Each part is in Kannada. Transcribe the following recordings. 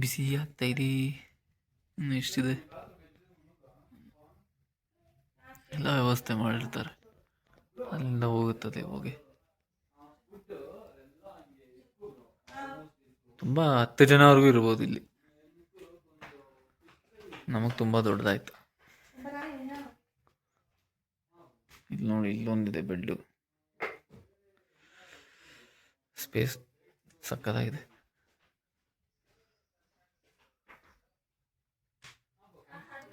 ಬಿಸಿ ಆಗ್ತಾ ಇದೆ. ಇನ್ನು ಎಷ್ಟಿದೆ? ಎಲ್ಲ ವ್ಯವಸ್ಥೆ ಮಾಡಿರ್ತಾರೆ, ಅಲ್ಲಿಂದ ಹೋಗುತ್ತದೆ ಹೋಗಿ. ತುಂಬ 10 ಜನವರೆಗೂ ಇರ್ಬೋದು ಇಲ್ಲಿ. ನಮಗೆ ತುಂಬ ದೊಡ್ಡದಾಯ್ತು. ಇಲ್ಲಿ ನೋಡಿ, ಇಲ್ಲೊಂದಿದೆ ಬೆಡ್ಡು, ಸ್ಪೇಸ್ ಸಕ್ಕತ್ತಾಗಿದೆ.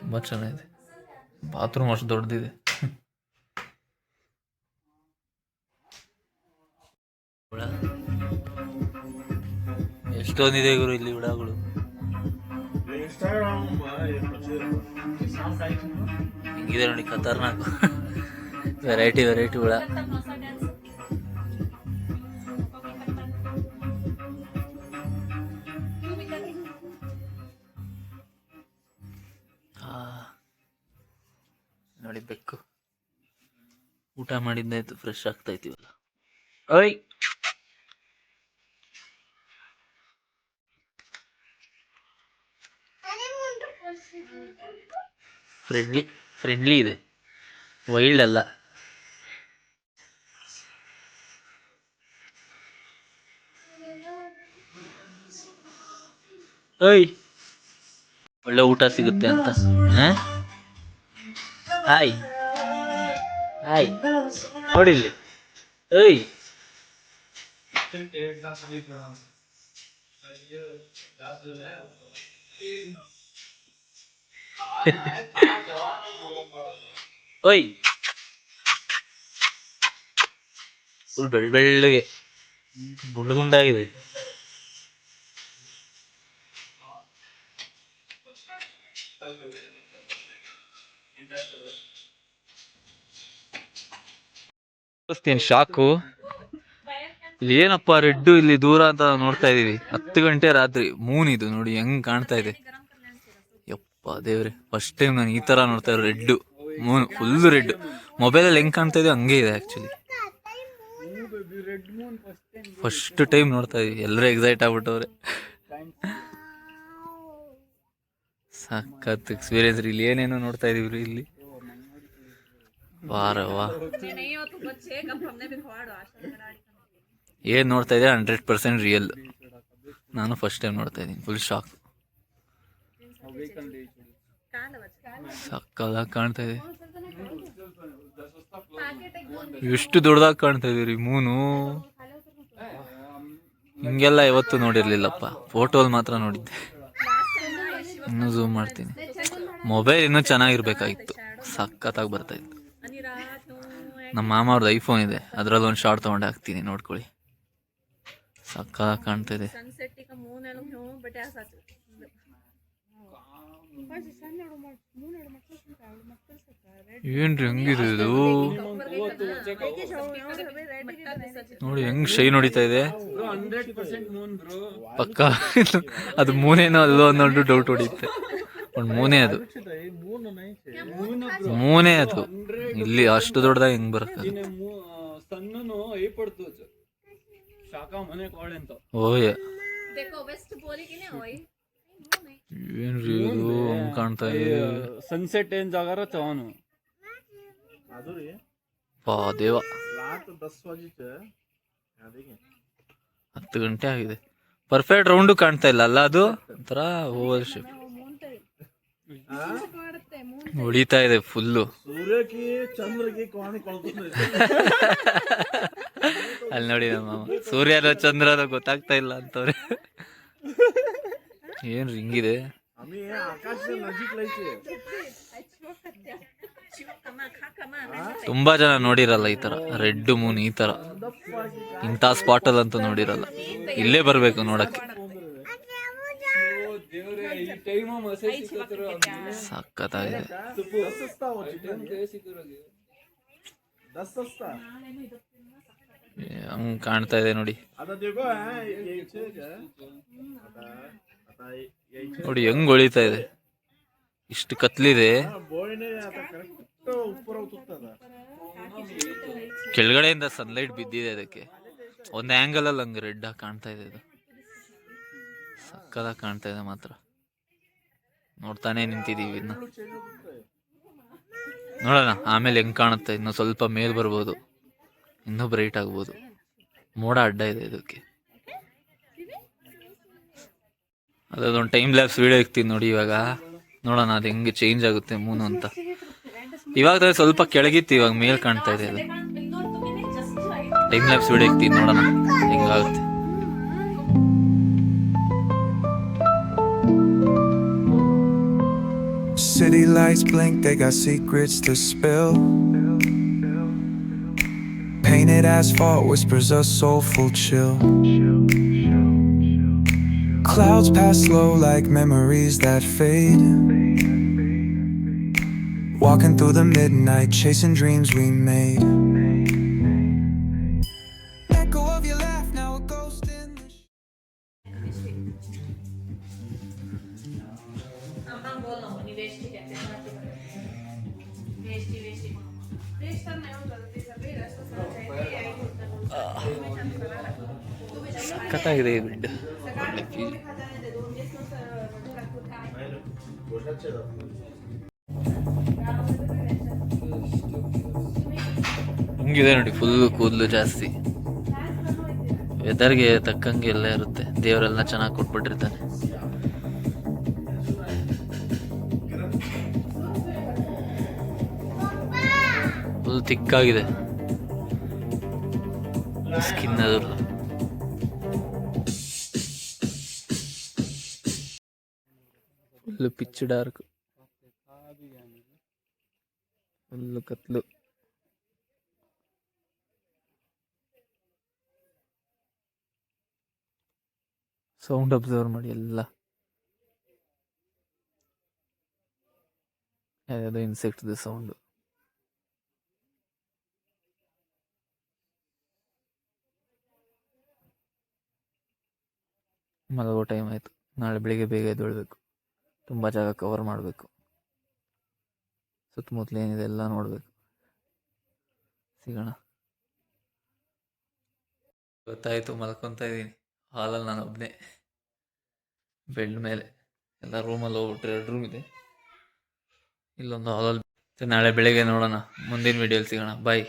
ತುಂಬ ಚೆನ್ನಾಗಿದೆ. ಬಾತ್ರೂಮ್ ಅಷ್ಟು ದೊಡ್ಡದಿದೆ. ಎಷ್ಟೊಂದಿದೆ ಗುರು ಇಲ್ಲಿ ಹುಳಗಳು. ಹಿಂಗಿದೆ ನೋಡಿ, ಖತರ್ನಾಕ್. ವೆರೈಟಿ ಹುಳ. ನೋಡಿ ಬೆಕ್ಕು. ಊಟ ಮಾಡಿದ್ದಾಯ್ತು, ಫ್ರೆಶ್ ಆಗ್ತಾ ಇದ್ದೀವಲ್ಲ. ಓಯ್, ಫ್ರೆಂಡ್ಲಿ ಇದೆ, ವೈಲ್ಡ್ ಅಲ್ಲ. ಓಯ್, ಒಳ್ಳೆ ಊಟ ಸಿಗುತ್ತೆ ಅಂತ. ಹಾಯ್ ಹಾಯ್, ನೋಡಿಲ್ಲಿ. ಓಯ್, ಓಯ್, ಫುಲ್ ಬೆಳ್ಳಗೆ ಗುಂಡಾಗಿದೆ. ಶಾಕು. ಇಲ್ಲಿ ಏನಪ್ಪಾ ರೆಡ್ ಇಲ್ಲಿ ದೂರ ಅಂತ ನೋಡ್ತಾ ಇದೀವಿ. 10 ಗಂಟೆ ರಾತ್ರಿ. ಮೂನ್ ಇದು ನೋಡಿ ಹೆಂಗ್ ಕಾಣ್ತಾ ಇದೆ. ಯಪ್ಪ ದೇವ್ರೆ, ಫಸ್ಟ್ ಟೈಮ್ ನಾನು ಈ ತರ ನೋಡ್ತಾ ಇರೋ ರೆಡ್ ಮೂನ್, ಫುಲ್ ರೆಡ್. ಮೊಬೈಲಲ್ಲಿ ಹೆಂಗ್ ಕಾಣ್ತಾ ಇದೆ ಹಂಗೆ ಇದೆ ಆಕ್ಚುಲಿ. ಫಸ್ಟ್ ಟೈಮ್ ನೋಡ್ತಾ ಇದೀವಿ, ಎಲ್ಲರೂ ಎಕ್ಸೈಟ್ ಆಗ್ಬಿಟ್ಟವ್ರೆ. ಸಖತ್ ಎಕ್ಸ್ಪೀರಿಯನ್ಸ್. ಇಲ್ಲಿ ಏನೇನೋ ನೋಡ್ತಾ ಇದೀವಿ ಇಲ್ಲಿ. ವಾರವಾ, ಏನ್ ನೋಡ್ತಾ ಇದೆ 100% ರಿಯಲ್. ನಾನು ಫಸ್ಟ್ ಟೈಮ್ ನೋಡ್ತಾ ಇದ್ದೀನಿ, ಫುಲ್ ಶಾಕ್. ಸಕ್ಕದಾಗಿ ಕಾಣ್ತಾ ಇದೆ. ಎಷ್ಟು ದೊಡ್ಡದಾಗಿ ಕಾಣ್ತಾ ಇದೀರಿ ಮೂನು. ಹಿಂಗೆಲ್ಲ ಯಾವತ್ತೂ ನೋಡಿರ್ಲಿಲ್ಲಪ್ಪ, ಫೋಟೋಲ್ ಮಾತ್ರ ನೋಡಿದ್ದೆ. ಇನ್ನೂ ಝೂಮ್ ಮಾಡ್ತೀನಿ. ಮೊಬೈಲ್ ಇನ್ನೂ ಚೆನ್ನಾಗಿರ್ಬೇಕಾಗಿತ್ತು, ಸಖತ್ತಾಗಿ ಬರ್ತಾ ಇತ್ತು. ನಮ್ಮ ಮಾಮ ಅವ್ರದ್ದು ಐಫೋನ್ ಇದೆ, ಅದ್ರಲ್ಲಿ ಒಂದು ಶಾರ್ಟ್ ತಗೊಂಡು ಹಾಕ್ತೀನಿ, ನೋಡ್ಕೊಳ್ಳಿ. ಸಕ್ಕತ್ತಾಗಿ ಕಾಣ್ತಾ ಇದೆ. ಏನ್ರಿ ಹಂಗಿದೆ ಇದು? ನೋಡಿ ಹೆಂಗ್ ಶೈನ್ ಹೊಡಿತಾ ಇದೆ. ಪಕ್ಕ ಅದು ಮೂನೇನೋ ಅಲ್ಲೋ ಅನ್ನೋ ಡೌಟ್ ಹೊಡಿಯುತ್ತೆ. ಒಂದು ಮೂನೇ ಅದು, ಮೂನೇ ಅದು. ಇಲ್ಲಿ ಅಷ್ಟು ದೊಡ್ಡದಾಗಿ ಹೆಂಗ್ ಬರುತ್ತೆ? ಓಯ್, ಏನ್ರಿ ಇದು ಹಂಗ್ ಕಾಣ್ತಾ ಇದೆ? ಸನ್ಸೆಟ್ ಏನ್ ಜಾಗಾರ ಚವನು ಪಾ ದೇವ. 10 ಗಂಟೆ ಆಗಿದೆ. ಪರ್ಫೆಕ್ಟ್ ರೌಂಡ್ ಕಾಣ್ತಾ ಇಲ್ಲ ಅಲ್ಲ, ಅದು ಒಂಥರ ಓವಲ್ ಶೇಪ್ ಹೊಡಿತಾ ಇದೆ ಫುಲ್ಲು. ಅಲ್ಲಿ ನೋಡಿ ನಮ್ಮ ಸೂರ್ಯನ ಚಂದ್ರನ ಗೊತ್ತಾಗ್ತಾ ಇಲ್ಲ ಅಂತವ್ರೆ. ಏನ್ ಹಿಂಗಿದೆ? ತುಂಬಾ ಜನ ನೋಡಿರಲ್ಲ ಈ ತರ ರೆಡ್ ಮೂನ್. ಈ ತರ ಇಂಥ ಸ್ಪಾಟಲ್ ಅಂತೂ ನೋಡಿರಲ್ಲ. ಇಲ್ಲೇ ಬರ್ಬೇಕು ನೋಡಕ್ಕೆ. ಸಖತ್ತಾಗಿದೆ. ಹಂಗ್ ಕಾಣ್ತಾ ಇದೆ ನೋಡಿ. ನೋಡಿ ಹೆಂಗ್ ಹೊಳಿತಾ ಇದೆ, ಇಷ್ಟು ಕತ್ಲಿದೆ. ಕೆಳಗಡೆಯಿಂದ ಸನ್ಲೈಟ್ ಬಿದ್ದಿದೆ ಅದಕ್ಕೆ. ಒಂದು ಆಂಗಲ್ ಅಲ್ಲಿ ಹಂಗೆ ರೆಡ್ ಆಗಿ ಕಾಣ್ತಾ ಇದೆ ಇದು. ಸಕ್ಕದಾಗಿ ಕಾಣ್ತಾ ಇದೆ ಮಾತ್ರ. ನೋಡ್ತಾನೆ ನಿಂತಿದ್ದೀವಿ ಇನ್ನು. ನೋಡೋಣ ಆಮೇಲೆ ಹೆಂಗ್ ಕಾಣುತ್ತೆ. ಇನ್ನು ಸ್ವಲ್ಪ ಮೇಲ್ ಬರ್ಬೋದು, ಇನ್ನೂ ಬ್ರೈಟ್ ಆಗ್ಬೋದು. ಮೋಡ ಅಡ್ಡ ಇದೆ ಇದಕ್ಕೆ. ಅದೊಂದು ಟೈಮ್ ಲ್ಯಾಬ್ಸ್ ವಿಡಿಯೋ ಇಕ್ತೀನಿ ನೋಡಿ ಇವಾಗ. ನೋಡೋಣ ಅದು ಹೆಂಗೆ ಚೇಂಜ್ ಆಗುತ್ತೆ ಮೂನು ಅಂತ. ಇವಾಗ ಸ್ವಲ್ಪ ಕೆಳಗಿತ್ತು, ಇವಾಗ ಮೇಲ್ ಕಾಣ್ತಾ ಇದೆ ಅದು. ಟೈಮ್ ಲ್ಯಾಬ್ಸ್ ವಿಡಿಯೋ ಇಕ್ತೀನಿ, ನೋಡೋಣ ಹೆಂಗಾಗುತ್ತೆ. City lights blink, they got secrets to spill. Painted asphalt whispers a soulful chill. Clouds pass slow like memories that fade. Walking through the midnight, chasing dreams we made. Echo of your laugh, now a ghost in the ಸಖತ್ತಾಗಿದೆ ಈ ಬಿಡ್. ಹಿಂಗಿದೆ ನೋಡಿ, ಫುಲ್ ಕೂದಲು ಜಾಸ್ತಿ. ವೆದರ್ಗೆ ತಕ್ಕಂಗೆ ಎಲ್ಲ ಇರುತ್ತೆ. ದೇವರೆಲ್ಲ ಚೆನ್ನಾಗಿ ಕೊಟ್ಬಿಟ್ಟಿರ್ತಾನೆ. ಫುಲ್ ತಿಕ್ಕಾಗಿದೆ ಸ್ಕಿನ್. ಅದಲ್ಲ ಫುಲ್ ಪಿಚ್ ಡಾರ್ಕ್, ಫುಲ್ ಕತ್ಲು. ಸೌಂಡ್ ಅಬ್ಸರ್ವ್ ಮಾಡಿ ಎಲ್ಲ. ಯಾವುದೋ ಇನ್ಸೆಕ್ಟ್ದು ಸೌಂಡು. ಮಲಗೋ ಟೈಮ್ ಆಯಿತು. ನಾಳೆ ಬೆಳಿಗ್ಗೆ ಬೇಗ ಎದ್ದೇಳಬೇಕು. ತುಂಬ ಜಾಗ ಕವರ್ ಮಾಡಬೇಕು. ಸುತ್ತಮುತ್ತಲು ಏನಿದೆ ಎಲ್ಲ ನೋಡಬೇಕು. ಸಿಗೋಣ. ಗೊತ್ತಾಯಿತು, ಮಲ್ಕೊತಾ ಇದ್ದೀನಿ ಹಾಲಲ್ಲಿ. ನಾನು ಒಬ್ಬನೇ ಬೆಡ್ ಮೇಲೆ. ಎಲ್ಲ ರೂಮಲ್ಲಿ ಹೋಗ್ಬಿಟ್ರೆ 2 ರೂಮ್ ಇದೆ, ಇಲ್ಲೊಂದು ಹಾಲಲ್ಲಿ. ನಾಳೆ ಬೆಳಿಗ್ಗೆ ನೋಡೋಣ. ಮುಂದಿನ ವಿಡಿಯೋಲಿ ಸಿಗೋಣ. ಬಾಯ್.